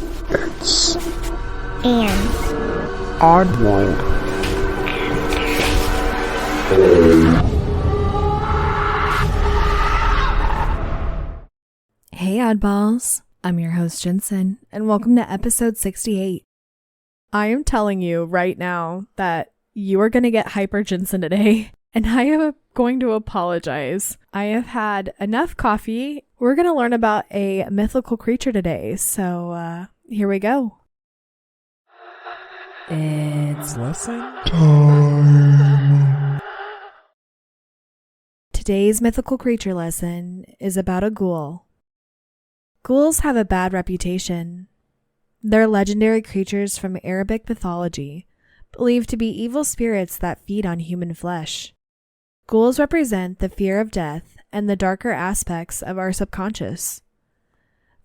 It's and Oddworld. Hey oddballs, I'm your host Jensen, and welcome to episode 68. I am telling you right now that you are going to get hyper Jensen today, and I am going to apologize. I have had enough coffee. We're going to learn about a mythical creature today, so here we go. It's lesson Time. Today's mythical creature lesson is about a ghoul. Ghouls have a bad reputation. They're legendary creatures from Arabic mythology, believed to be evil spirits that feed on human flesh. Ghouls represent the fear of death and the darker aspects of our subconscious.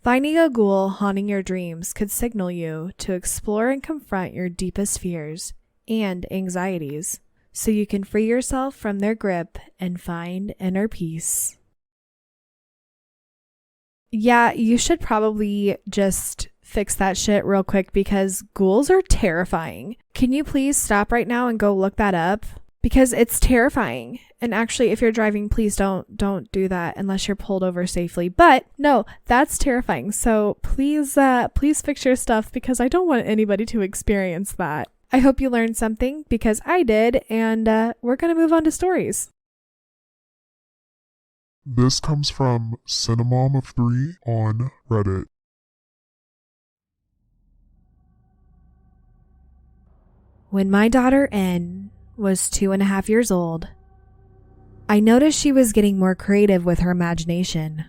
Finding a ghoul haunting your dreams could signal you to explore and confront your deepest fears and anxieties, so you can free yourself from their grip and find inner peace. Yeah, you should probably just fix that shit real quick because ghouls are terrifying. Can you please stop right now and go look that up? Because it's terrifying. And actually, if you're driving, please don't do that unless you're pulled over safely. But no, that's terrifying. So please fix your stuff because I don't want anybody to experience that. I hope you learned something because I did, and we're going to move on to stories. This comes from Cinnamom of 3 on Reddit. When my daughter N was 2.5 years old, I noticed she was getting more creative with her imagination.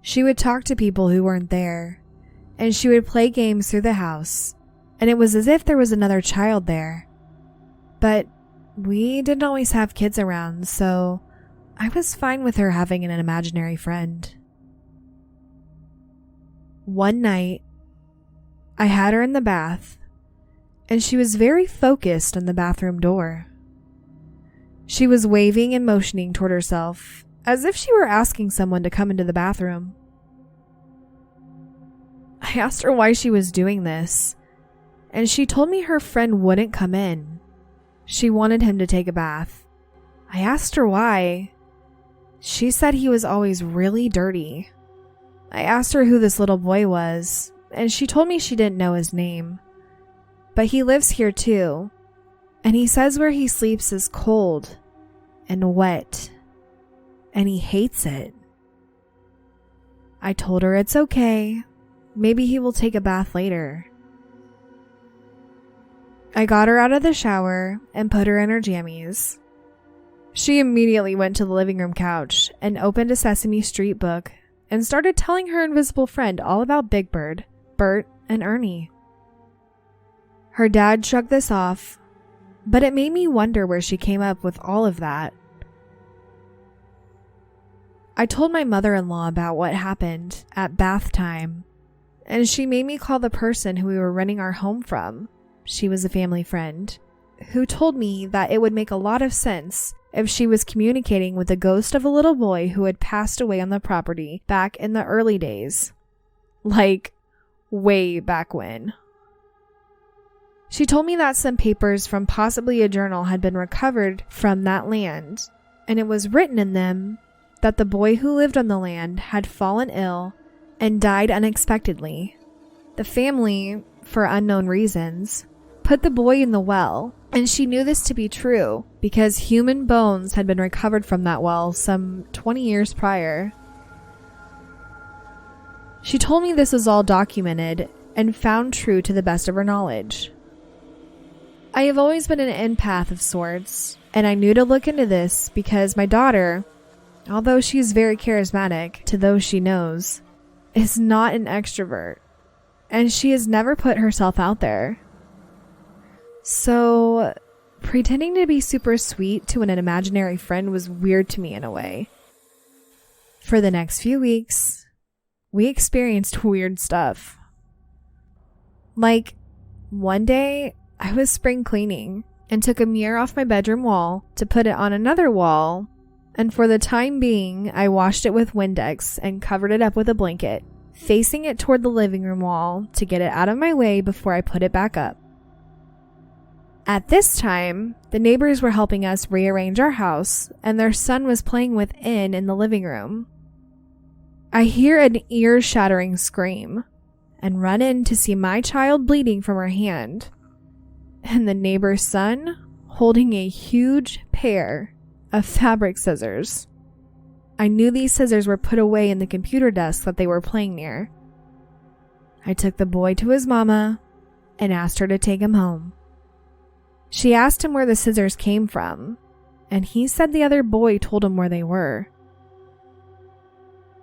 She would talk to people who weren't there, and she would play games through the house, and it was as if there was another child there. But we didn't always have kids around, so I was fine with her having an imaginary friend. One night, I had her in the bath, and she was very focused on the bathroom door. She was waving and motioning toward herself, as if she were asking someone to come into the bathroom. I asked her why she was doing this, and she told me her friend wouldn't come in. She wanted him to take a bath. I asked her why. She said he was always really dirty. I asked her who this little boy was, and she told me she didn't know his name. But he lives here too, and he says where he sleeps is cold and wet, and he hates it. I told her it's okay. Maybe he will take a bath later. I got her out of the shower and put her in her jammies. She immediately went to the living room couch and opened a Sesame Street book and started telling her invisible friend all about Big Bird, Bert, and Ernie. Her dad shrugged this off, but it made me wonder where she came up with all of that. I told my mother-in-law about what happened at bath time, and she made me call the person who we were renting our home from. She was a family friend, who told me that it would make a lot of sense if she was communicating with the ghost of a little boy who had passed away on the property back in the early days. Like, way back when. She told me that some papers from possibly a journal had been recovered from that land, and it was written in them that the boy who lived on the land had fallen ill and died unexpectedly. The family, for unknown reasons, put the boy in the well, and she knew this to be true because human bones had been recovered from that well some 20 years prior. She told me this was all documented and found true to the best of her knowledge. I have always been an empath of sorts, and I knew to look into this because my daughter, although she is very charismatic to those she knows, is not an extrovert, and she has never put herself out there. So, pretending to be super sweet to an imaginary friend was weird to me in a way. For the next few weeks, we experienced weird stuff. Like, one day, I was spring cleaning and took a mirror off my bedroom wall to put it on another wall, and for the time being, I washed it with Windex and covered it up with a blanket, facing it toward the living room wall to get it out of my way before I put it back up. At this time, the neighbors were helping us rearrange our house, and their son was playing within in the living room. I hear an ear-shattering scream and run in to see my child bleeding from her hand, and the neighbor's son holding a huge pair of fabric scissors. I knew these scissors were put away in the computer desk that they were playing near. I took the boy to his mama and asked her to take him home. She asked him where the scissors came from, and he said the other boy told him where they were.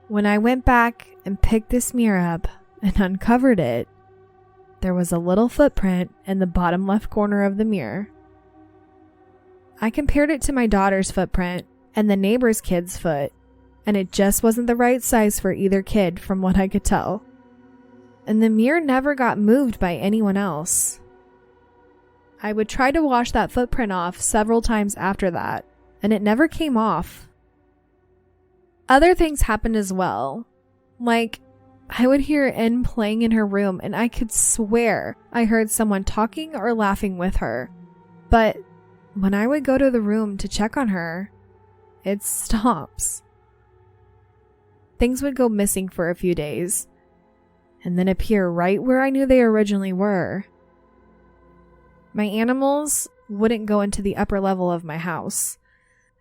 When I went back and picked this mirror up and uncovered it, there was a little footprint in the bottom left corner of the mirror. I compared it to my daughter's footprint and the neighbor's kid's foot, and it just wasn't the right size for either kid from what I could tell. And the mirror never got moved by anyone else. I would try to wash that footprint off several times after that, and it never came off. Other things happened as well. Like, I would hear N playing in her room, and I could swear I heard someone talking or laughing with her. But when I would go to the room to check on her, it stops. Things would go missing for a few days, and then appear right where I knew they originally were. My animals wouldn't go into the upper level of my house,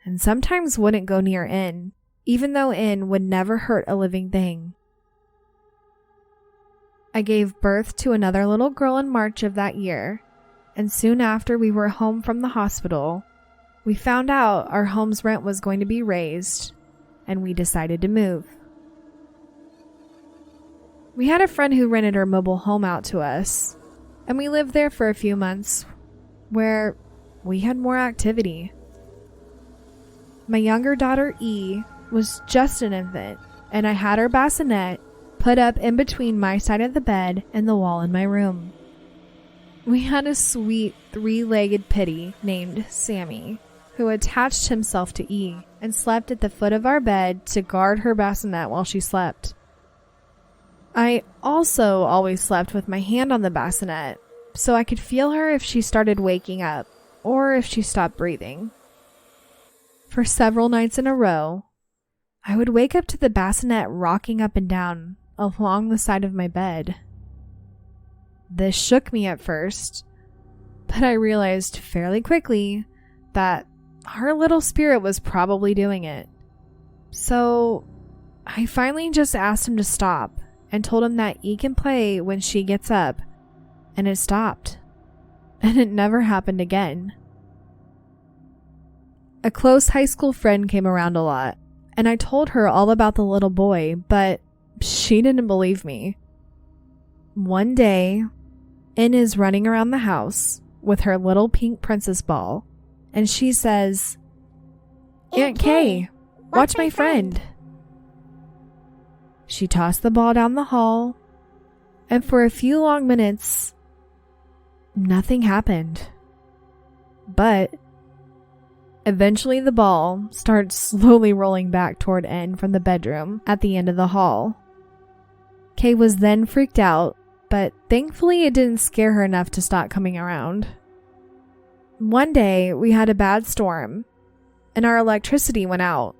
and sometimes wouldn't go near N, even though N would never hurt a living thing. I gave birth to another little girl in March of that year, and soon after we were home from the hospital, we found out our home's rent was going to be raised, and we decided to move. We had a friend who rented her mobile home out to us, and we lived there for a few months where we had more activity. My younger daughter E was just an infant, and I had her bassinet put up in between my side of the bed and the wall in my room. We had a sweet 3-legged pitty named Sammy, who attached himself to E and slept at the foot of our bed to guard her bassinet while she slept. I also always slept with my hand on the bassinet, so I could feel her if she started waking up or if she stopped breathing. For several nights in a row, I would wake up to the bassinet rocking up and down along the side of my bed. This shook me at first, but I realized fairly quickly that our little spirit was probably doing it. So I finally just asked him to stop and told him that he can play when she gets up, and it stopped, and it never happened again. A close high school friend came around a lot, and I told her all about the little boy, but she didn't believe me. One day, N is running around the house with her little pink princess ball, and she says, "Aunt Kay, watch my friend." She tossed the ball down the hall, and for a few long minutes, nothing happened. But eventually the ball starts slowly rolling back toward N from the bedroom at the end of the hall. Kay was then freaked out, but thankfully it didn't scare her enough to stop coming around. One day we had a bad storm, and our electricity went out.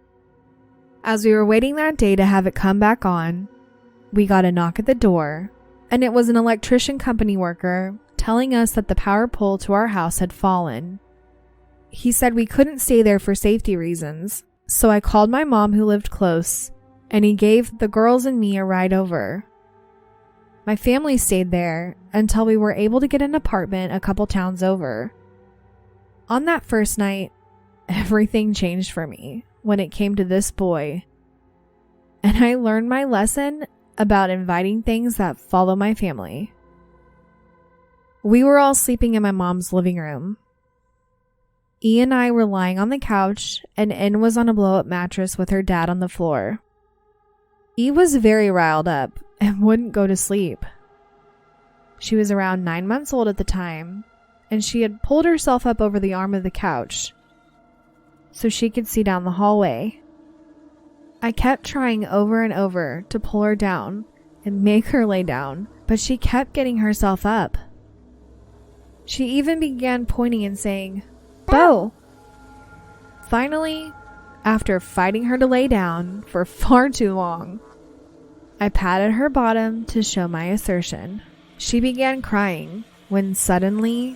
As we were waiting that day to have it come back on, we got a knock at the door, and it was an electrician company worker telling us that the power pole to our house had fallen. He said we couldn't stay there for safety reasons, so I called my mom who lived close, and he gave the girls and me a ride over. My family stayed there until we were able to get an apartment a couple towns over. On that first night, everything changed for me when it came to this boy, and I learned my lesson about inviting things that follow my family. We were all sleeping in my mom's living room. E and I were lying on the couch, and N was on a blow-up mattress with her dad on the floor. E was very riled up and wouldn't go to sleep. She was around 9 months old at the time, and she had pulled herself up over the arm of the couch so she could see down the hallway. I kept trying over and over to pull her down and make her lay down, but she kept getting herself up. She even began pointing and saying, "Bo." Finally, after fighting her to lay down for far too long, I patted her bottom to show my assertion. She began crying when suddenly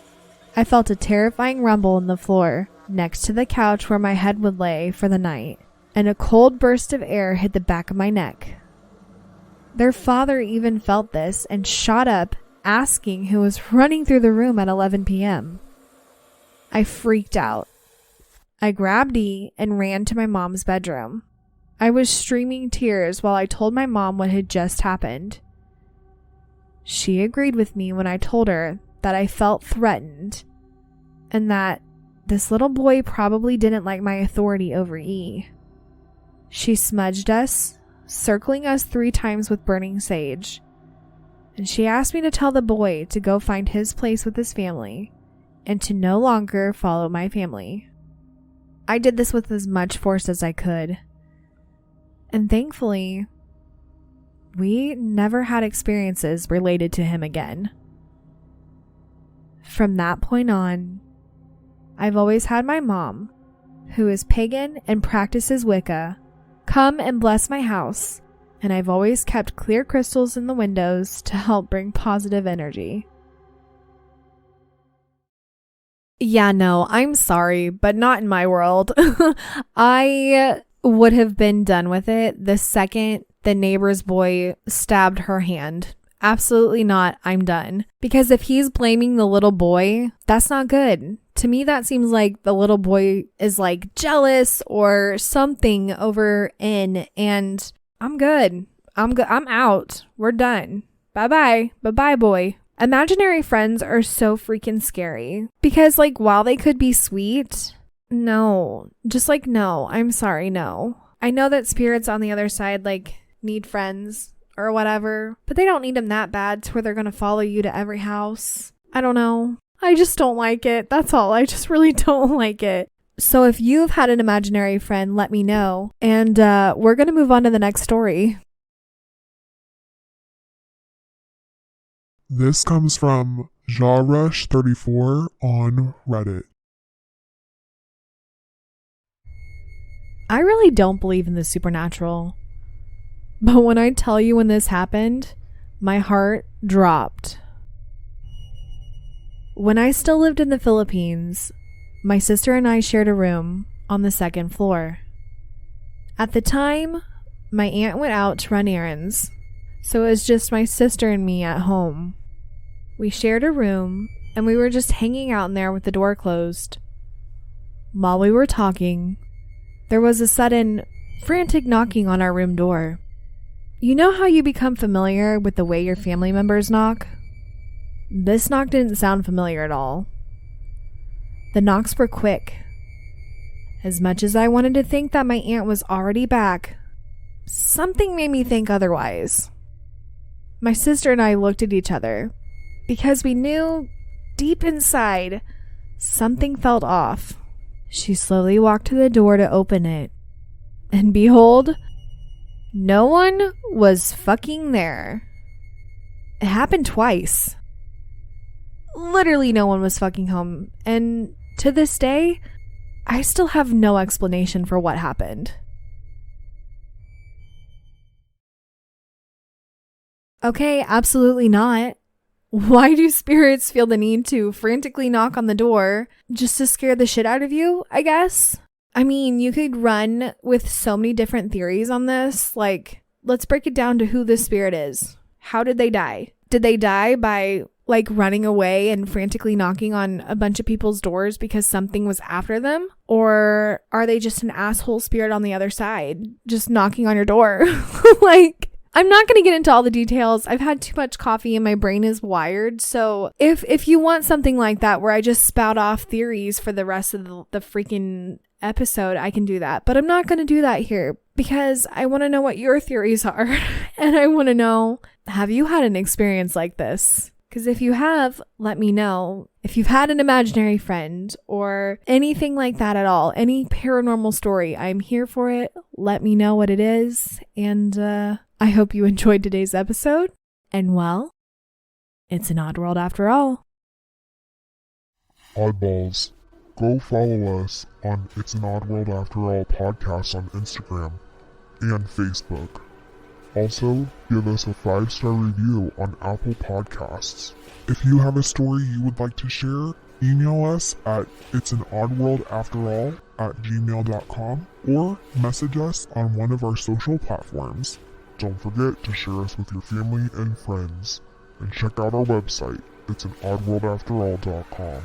I felt a terrifying rumble in the floor next to the couch where my head would lay for the night, and a cold burst of air hit the back of my neck. Their father even felt this and shot up, asking who was running through the room at 11 p.m. I freaked out. I grabbed Dee and ran to my mom's bedroom. I was streaming tears while I told my mom what had just happened. She agreed with me when I told her that I felt threatened and that this little boy probably didn't like my authority over E. She smudged us, circling us 3 times with burning sage, and she asked me to tell the boy to go find his place with his family and to no longer follow my family. I did this with as much force as I could, and thankfully, we never had experiences related to him again. From that point on, I've always had my mom, who is pagan and practices Wicca, come and bless my house, and I've always kept clear crystals in the windows to help bring positive energy. Yeah, no, I'm sorry, but not in my world. I would have been done with it the second the neighbor's boy stabbed her hand. Absolutely not. I'm done. Because if he's blaming the little boy, that's not good. To me, that seems like the little boy is like jealous or something over in, and I'm good. I'm out. We're done. Bye-bye. Bye-bye, boy. Imaginary friends are so freaking scary because like while they could be sweet, no, just like no, I'm sorry, no. I know that spirits on the other side like need friends or whatever, but they don't need them that bad to where they're going to follow you to every house. I don't know. I just don't like it. That's all. I just really don't like it. So if you've had an imaginary friend, let me know. And we're going to move on to the next story. This comes from JawRush34 on Reddit. I really don't believe in the supernatural. But when I tell you when this happened, my heart dropped. When I still lived in the Philippines, my sister and I shared a room on the 2nd floor. At the time, my aunt went out to run errands, so it was just my sister and me at home. We shared a room, and we were just hanging out in there with the door closed. While we were talking, there was a sudden, frantic knocking on our room door. You know how you become familiar with the way your family members knock? This knock didn't sound familiar at all. The knocks were quick. As much as I wanted to think that my aunt was already back, something made me think otherwise. My sister and I looked at each other because we knew deep inside something felt off. She slowly walked to the door to open it, and behold, no one was fucking there. It happened twice. Literally no one was fucking home, and to this day, I still have no explanation for what happened. Okay, absolutely not. Why do spirits feel the need to frantically knock on the door just to scare the shit out of you, I guess? I mean, you could run with so many different theories on this. Like, let's break it down to who this spirit is. How did they die? Did they die by, like, running away and frantically knocking on a bunch of people's doors because something was after them? Or are they just an asshole spirit on the other side, just knocking on your door? Like, I'm not going to get into all the details. I've had too much coffee and my brain is wired. So if you want something like that where I just spout off theories for the rest of the freaking episode, I can do that. But I'm not going to do that here because I want to know what your theories are. And I want to know, have you had an experience like this? Because if you have, let me know. If you've had an imaginary friend or anything like that at all, any paranormal story, I'm here for it. Let me know what it is. And I hope you enjoyed today's episode, and well, it's an odd world after all. Oddballs, go follow us on It's an Odd World After All podcast on Instagram and Facebook. Also, give us a 5-star review on Apple Podcasts. If you have a story you would like to share, email us at it'sanoddworldafterall@gmail.com or message us on one of our social platforms. Don't forget to share us with your family and friends. And check out our website, it'sanoddworldafterall.com.